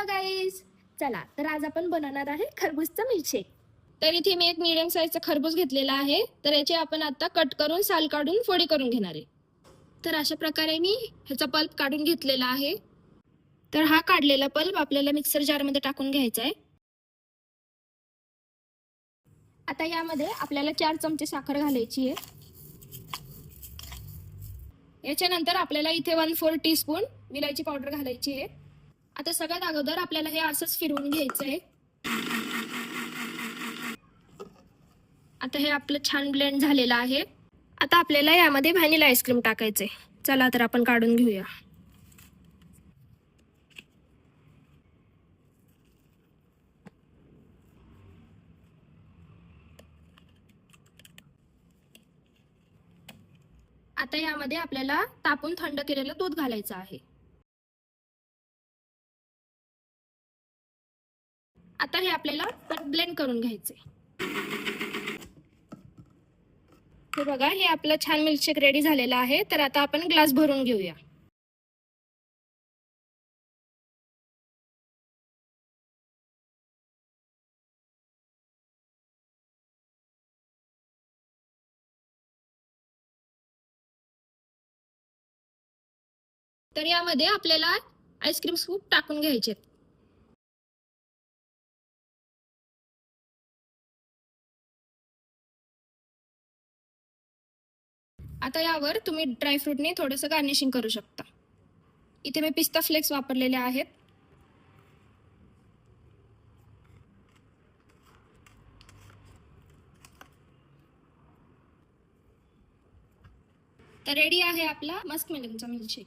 Hello guys, चला तर आज आपण बनवणार आहे खरबूजचा मिल्कशेक. तर इथे मी एक मीडियम साईजचा खरबूज घेतलेला आहे. तर याचे आपण आता कट करून साल काढून फोडी करून घेणार आहे. तर अशा प्रकारे मी ह्याचा पल्प काढून घेतलेला आहे. तर हा काढलेला पल्प आपल्याला मिक्सर जार मध्ये टाकून घ्यायचा आहे. आता यामध्ये आपल्याला 4 चमचे साखर घालायची आहे. याच्यानंतर आपल्याला इथे 1/4 टीस्पून विलायची पावडर घालायची आहे. आता सगळ्यात अगोदर आपल्याला हे असंच फिरवून घ्यायचं आहे. आता हे आपलं छान ब्लेंड झालेलं आहे. आता आपल्याला यामध्ये व्हॅनिला आईस्क्रीम टाकायचे. चला तर आपण काढून घेऊया. आता यामध्ये आपल्याला तापून थंड केलेलं दूध घालायचं आहे. आता हे आपल्याला ब्लेंड करून घ्यायचे. हे बघा, हे आपलं छान मिल्कशेक रेडी झालेलं आहे. तर आता आपण ग्लास भरून घेऊया. तर यामध्ये आपल्याला आईस्क्रीम स्कूप टाकून घ्यायचे. आता यावर तुम्ही ड्रायफ्रूटने थोडंसं गार्निशिंग करू शकता. इथे मी पिस्ता फ्लेक्स वापरलेले आहेत. तर रेडी आहे आपला मस्क मेलनचा मिल्कशेक.